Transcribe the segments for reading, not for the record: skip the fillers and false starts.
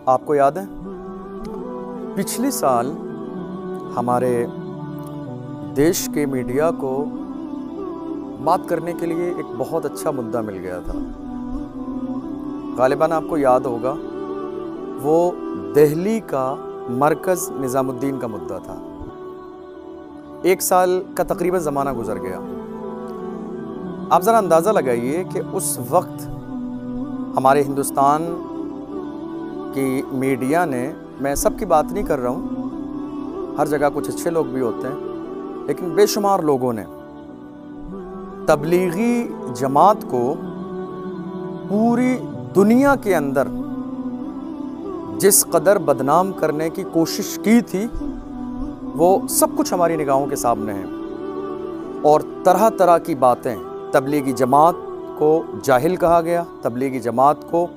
आपको याद है पिछले साल हमारे देश के मीडिया को बात करने के लिए एक बहुत अच्छा मुद्दा मिल गया था। गालिबन आपको याद होगा वो दिल्ली का मरकज़ निज़ामुद्दीन का मुद्दा था। 1 साल का तकरीबन ज़माना गुजर गया। आप ज़रा अंदाज़ा लगाइए कि उस वक्त हमारे हिंदुस्तान की मीडिया ने, मैं सबकी बात नहीं कर रहा हूँ, हर जगह कुछ अच्छे लोग भी होते हैं, लेकिन बेशुमार लोगों ने तबलीगी जमात को पूरी दुनिया के अंदर जिस कदर बदनाम करने की कोशिश की थी वो सब कुछ हमारी निगाहों के सामने है। और तरह तरह की बातें, तबलीगी जमात को जाहिल कहा गया, तबलीगी जमात को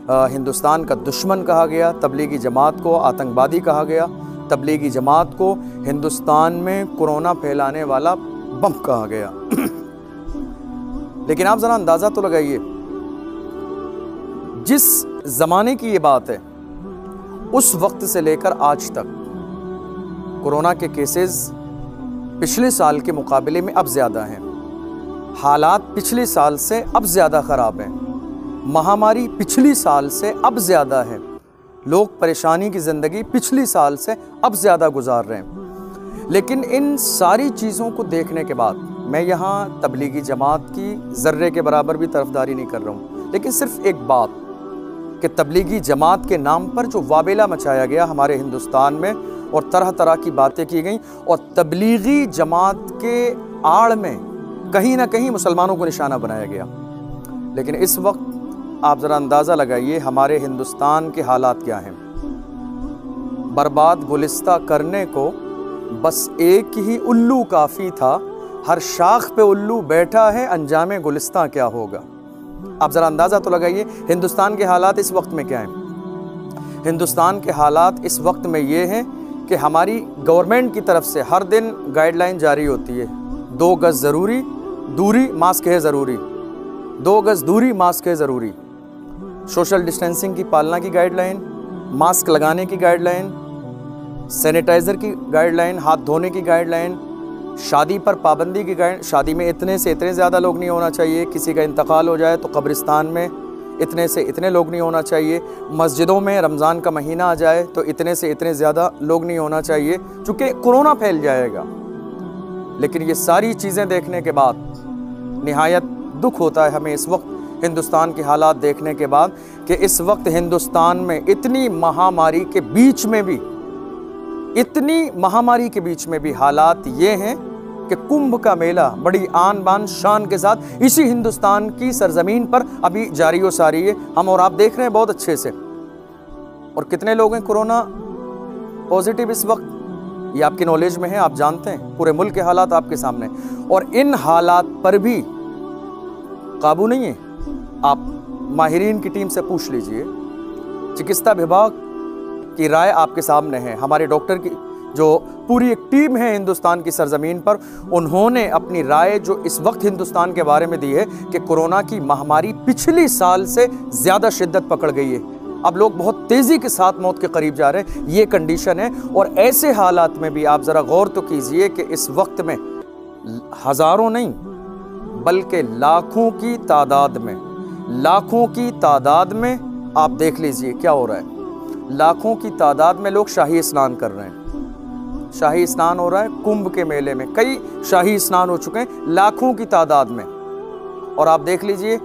हिंदुस्तान का दुश्मन कहा गया, तबलीगी जमात को आतंकवादी कहा गया, तबलीगी जमात को हिंदुस्तान में कोरोना फैलाने वाला बम कहा गया। लेकिन आप ज़रा अंदाज़ा तो लगाइए, जिस ज़माने की ये बात है उस वक्त से लेकर आज तक कोरोना के केसेस पिछले साल के मुकाबले में अब ज़्यादा हैं। हालात पिछले साल से अब ज़्यादा ख़राब हैं। महामारी पिछली साल से अब ज़्यादा है। लोग परेशानी की ज़िंदगी पिछली साल से अब ज़्यादा गुजार रहे हैं। लेकिन इन सारी चीज़ों को देखने के बाद मैं यहाँ तबलीगी जमात की ज़र्रे के बराबर भी तरफदारी नहीं कर रहा हूँ, लेकिन सिर्फ एक बात कि तबलीगी जमात के नाम पर जो वाबेला मचाया गया हमारे हिंदुस्तान में और तरह तरह की बातें की गई और तबलीगी जमात के आड़ में कहीं ना कहीं मुसलमानों को निशाना बनाया गया। लेकिन इस वक्त आप ज़रा अंदाज़ा लगाइए हमारे हिंदुस्तान के हालात क्या हैं। बर्बाद गुलिस्ता करने को बस एक ही उल्लू काफ़ी था, हर शाख पे उल्लू बैठा है, अंजामे गुलिस्ता क्या होगा। आप ज़रा अंदाज़ा तो लगाइए हिंदुस्तान के हालात इस वक्त में क्या हैं। हिंदुस्तान के हालात इस वक्त में ये हैं कि हमारी गवर्नमेंट की तरफ से हर दिन गाइडलाइन जारी होती है, 2 गज़ ज़रूरी, दूरी मास्क है ज़रूरी, 2 गज़ दूरी मास्क है ज़रूरी, सोशल डिस्टेंसिंग की पालना की गाइडलाइन, मास्क लगाने की गाइडलाइन, सैनिटाइज़र की गाइडलाइन, हाथ धोने की गाइडलाइन, शादी पर पाबंदी की गाइड, शादी में इतने से इतने ज़्यादा लोग नहीं होना चाहिए, किसी का इंतकाल हो जाए तो कब्रिस्तान में इतने से इतने लोग नहीं होना चाहिए, मस्जिदों में रमज़ान का महीना आ जाए तो इतने से इतने ज़्यादा लोग नहीं होना चाहिए, चूँकि कोरोना फैल जाएगा। लेकिन ये सारी चीज़ें देखने के बाद निहायत दुख होता है हमें इस वक्त हिंदुस्तान के हालात देखने के बाद कि इस वक्त हिंदुस्तान में इतनी महामारी के बीच में भी, इतनी महामारी के बीच में भी हालात ये हैं कि कुंभ का मेला बड़ी आन बान शान के साथ इसी हिंदुस्तान की सरजमीन पर अभी जारी व सारी है। हम और आप देख रहे हैं बहुत अच्छे से। और कितने लोग हैं कोरोना पॉजिटिव इस वक्त, ये आपकी नॉलेज में है, आप जानते हैं, पूरे मुल्क के हालात आपके सामने। और इन हालात पर भी काबू नहीं है। आप माहिरीन की टीम से पूछ लीजिए, चिकित्सा विभाग की राय आपके सामने है, हमारे डॉक्टर की जो पूरी एक टीम है हिंदुस्तान की सरजमीन पर, उन्होंने अपनी राय जो इस वक्त हिंदुस्तान के बारे में दी है कि कोरोना की महामारी पिछली साल से ज़्यादा शिद्दत पकड़ गई है। अब लोग बहुत तेज़ी के साथ मौत के करीब जा रहे हैं, ये कंडीशन है। और ऐसे हालात में भी आप ज़रा गौर तो कीजिए कि इस वक्त में हज़ारों नहीं बल्कि लाखों की तादाद में आप देख लीजिए क्या हो रहा है। लाखों की तादाद में लोग शाही स्नान कर रहे हैं, शाही स्नान हो रहा है कुंभ के मेले में, कई शाही स्नान हो चुके हैं लाखों की तादाद में। और आप देख लीजिए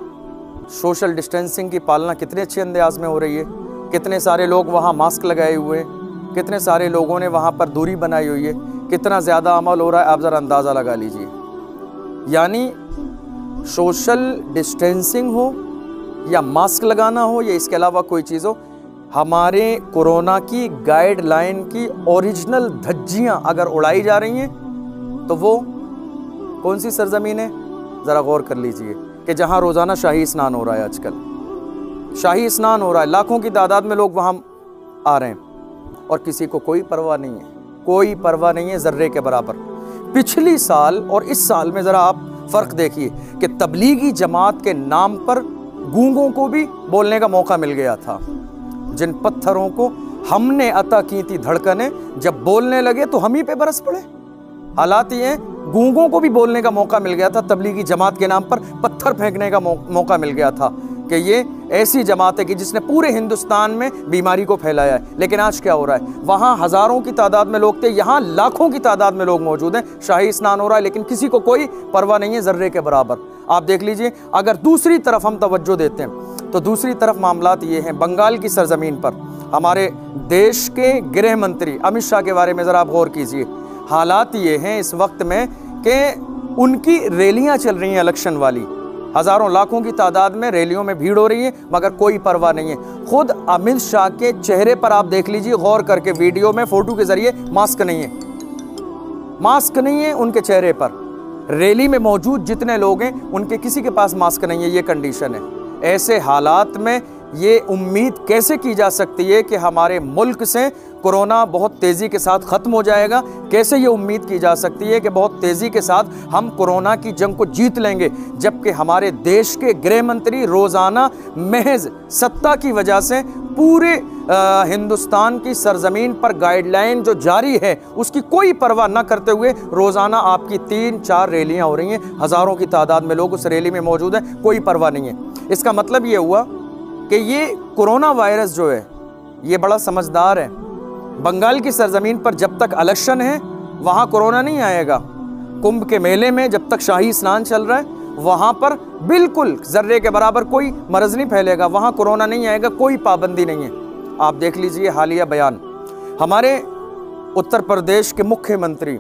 सोशल डिस्टेंसिंग की पालना कितने अच्छे अंदाज में हो रही है, कितने सारे लोग वहाँ मास्क लगाए हुए हैं, कितने सारे लोगों ने वहाँ पर दूरी बनाई हुई है, कितना ज़्यादा अमल हो रहा है, आप ज़रा अंदाज़ा लगा लीजिए। यानी सोशल डिस्टेंसिंग हो या मास्क लगाना हो या इसके अलावा कोई चीज़ हो, हमारे कोरोना की गाइडलाइन की ओरिजिनल धज्जियाँ अगर उड़ाई जा रही हैं तो वो कौन सी सरजमीन है, ज़रा गौर कर लीजिए कि जहाँ रोज़ाना शाही स्नान हो रहा है, आजकल शाही स्नान हो रहा है, लाखों की तादाद में लोग वहाँ आ रहे हैं और किसी को कोई परवाह नहीं है, कोई परवाह नहीं है ज़र्रे के बराबर। पिछली साल और इस साल में ज़रा आप फ़र्क देखिए कि तबलीगी जमात के नाम पर गूंगों को भी बोलने का मौका मिल गया था, जिन पत्थरों को हमने अता की थी धड़कने, जब बोलने लगे तो हम ही पे बरस पड़े। हालात ये गूंगों को भी बोलने का मौका मिल गया था, तबलीगी जमात के नाम पर पत्थर फेंकने का मौका मिल गया था कि ये ऐसी जमात है कि जिसने पूरे हिंदुस्तान में बीमारी को फैलाया है। लेकिन आज क्या हो रहा है, वहाँ हज़ारों की तादाद में लोग थे, यहाँ लाखों की तादाद में लोग मौजूद हैं, शाही स्नान हो रहा है, लेकिन किसी को कोई परवाह नहीं है ज़र्रे के बराबर। आप देख लीजिए, अगर दूसरी तरफ हम तवज्जो देते हैं तो दूसरी तरफ मामलात ये हैं, बंगाल की सरजमीन पर हमारे देश के गृह मंत्री अमित शाह के बारे में ज़रा आप गौर कीजिए। हालात ये हैं इस वक्त में कि उनकी रैलियां चल रही हैं इलेक्शन वाली, हज़ारों लाखों की तादाद में रैलियों में भीड़ हो रही है, मगर कोई परवाह नहीं है। खुद अमित शाह के चेहरे पर आप देख लीजिए गौर करके, वीडियो में फ़ोटो के ज़रिए, मास्क नहीं है, मास्क नहीं है उनके चेहरे पर। रैली में मौजूद जितने लोग हैं उनके किसी के पास मास्क नहीं है, ये कंडीशन है। ऐसे हालात में ये उम्मीद कैसे की जा सकती है कि हमारे मुल्क से कोरोना बहुत तेज़ी के साथ ख़त्म हो जाएगा? कैसे ये उम्मीद की जा सकती है कि बहुत तेज़ी के साथ हम कोरोना की जंग को जीत लेंगे, जबकि हमारे देश के गृह मंत्री रोज़ाना महज सत्ता की वजह से पूरे हिंदुस्तान की सरजमीन पर गाइडलाइन जो जारी है उसकी कोई परवाह न करते हुए रोज़ाना आपकी 3-4 रैलियाँ हो रही हैं, हज़ारों की तादाद में लोग उस रैली में मौजूद हैं, कोई परवाह नहीं है। इसका मतलब ये हुआ कि ये कोरोना वायरस जो है ये बड़ा समझदार है। बंगाल की सरजमीन पर जब तक इलेक्शन है वहाँ कोरोना नहीं आएगा। कुंभ के मेले में जब तक शाही स्नान चल रहा है वहाँ पर बिल्कुल ज़र्रे के बराबर कोई मरज़ नहीं फैलेगा, वहाँ कोरोना नहीं आएगा, कोई पाबंदी नहीं है। आप देख लीजिए हालिया बयान, हमारे उत्तर प्रदेश के मुख्यमंत्री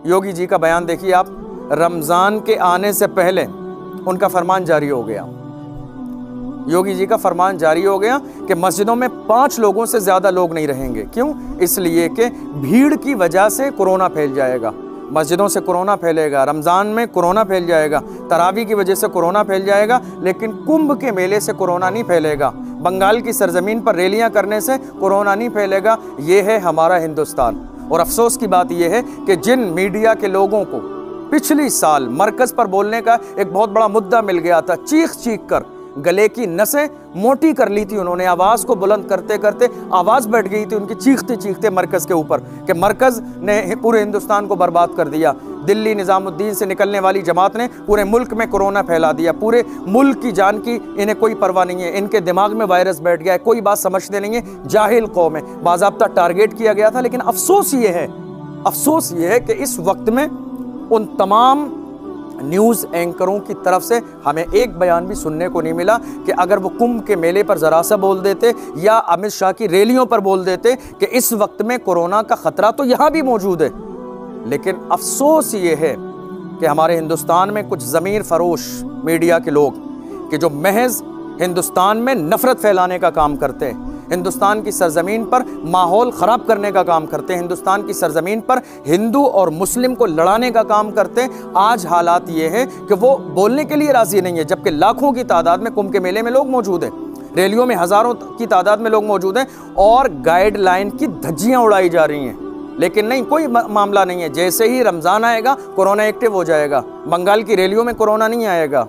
योगी जी का बयान देखिए आप। रमज़ान के आने से पहले उनका फरमान जारी हो गया, योगी जी का फरमान जारी हो गया कि मस्जिदों में 5 लोगों से ज़्यादा लोग नहीं रहेंगे। क्यों? इसलिए कि भीड़ की वजह से कोरोना फैल जाएगा, मस्जिदों से कोरोना फैलेगा, रमज़ान में कोरोना फैल जाएगा, तरावी की वजह से कोरोना फैल जाएगा, लेकिन कुंभ के मेले से कोरोना नहीं फैलेगा, बंगाल की सरजमीन पर रैलियां करने से कोरोना नहीं फैलेगा। ये है हमारा हिंदुस्तान। और अफसोस की बात यह है कि जिन मीडिया के लोगों को पिछली साल मरकज़ पर बोलने का एक बहुत बड़ा मुद्दा मिल गया था, चीख चीख कर गले की नसें मोटी कर ली थी उन्होंने, आवाज़ को बुलंद करते करते आवाज़ बैठ गई थी उनकी चीखते चीखते मरकज़ के ऊपर, कि मरकज़ ने पूरे हिंदुस्तान को बर्बाद कर दिया। दिल्ली निज़ामुद्दीन से निकलने वाली जमात ने पूरे मुल्क में कोरोना फैला दिया, पूरे मुल्क की जान की इन्हें कोई परवाह नहीं है, इनके दिमाग में वायरस बैठ गया है, कोई बात समझते नहीं है, जाहिल कौम है। बाज़ाब्ता टारगेट किया गया था, लेकिन अफसोस ये है कि इस वक्त में उन तमाम न्यूज़ एंकरों की तरफ से हमें एक बयान भी सुनने को नहीं मिला कि अगर वो कुंभ के मेले पर ज़रा सा बोल देते या अमित शाह की रैलियों पर बोल देते कि इस वक्त में कोरोना का ख़तरा तो यहाँ भी मौजूद है। लेकिन अफसोस ये है कि हमारे हिंदुस्तान में कुछ ज़मीर फरोश मीडिया के लोग कि जो महज हिंदुस्तान में नफ़रत फैलाने का काम करते हैं, हिंदुस्तान की सरजमीन पर माहौल ख़राब करने का काम करते हैं, हिंदुस्तान की सरजमीन पर हिंदू और मुस्लिम को लड़ाने का काम करते हैं। आज हालात ये हैं कि वो बोलने के लिए राज़ी नहीं है, जबकि लाखों की तादाद में कुंभ के मेले में लोग मौजूद हैं, रैलियों में हज़ारों की तादाद में लोग मौजूद हैं और गाइडलाइन की धज्जियाँ उड़ाई जा रही हैं। लेकिन नहीं, कोई मामला नहीं है, जैसे ही रमज़ान आएगा कोरोना एक्टिव हो जाएगा। बंगाल की रैलियों में कोरोना नहीं आएगा,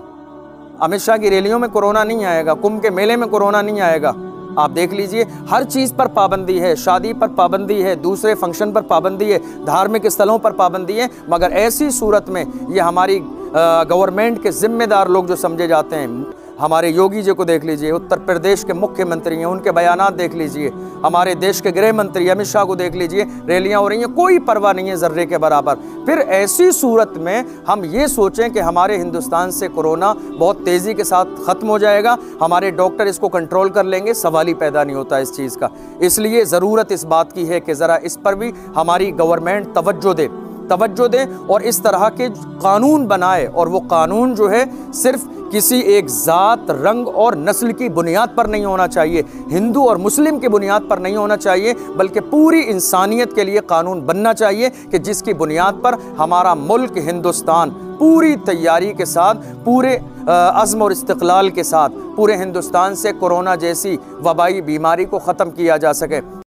अमित शाह की रैलियों में कोरोना नहीं आएगा, कुंभ के मेले में कोरोना नहीं आएगा। आप देख लीजिए, हर चीज़ पर पाबंदी है, शादी पर पाबंदी है, दूसरे फंक्शन पर पाबंदी है, धार्मिक स्थलों पर पाबंदी है, मगर ऐसी सूरत में ये हमारी गवर्नमेंट के ज़िम्मेदार लोग जो समझे जाते हैं, हमारे योगी जी को देख लीजिए, उत्तर प्रदेश के मुख्यमंत्री हैं, उनके बयानात देख लीजिए, हमारे देश के गृह मंत्री अमित शाह को देख लीजिए, रैलियां हो रही हैं, कोई परवाह नहीं है ज़र्रे के बराबर। फिर ऐसी सूरत में हम ये सोचें कि हमारे हिंदुस्तान से कोरोना बहुत तेज़ी के साथ ख़त्म हो जाएगा, हमारे डॉक्टर इसको कंट्रोल कर लेंगे, सवाल ही पैदा नहीं होता इस चीज़ का। इसलिए ज़रूरत इस बात की है कि ज़रा इस पर भी हमारी गवर्नमेंट तवज्जो दे और इस तरह के कानून बनाए, और वो कानून जो है सिर्फ किसी एक ज़ात, रंग और नस्ल की बुनियाद पर नहीं होना चाहिए, हिंदू और मुस्लिम की बुनियाद पर नहीं होना चाहिए, बल्कि पूरी इंसानियत के लिए कानून बनना चाहिए कि जिसकी बुनियाद पर हमारा मुल्क हिंदुस्तान पूरी तैयारी के साथ, पूरे अज़्म और इस्तिक़लाल के साथ पूरे हिंदुस्तान से कोरोना जैसी वबाई बीमारी को ख़त्म किया जा सके।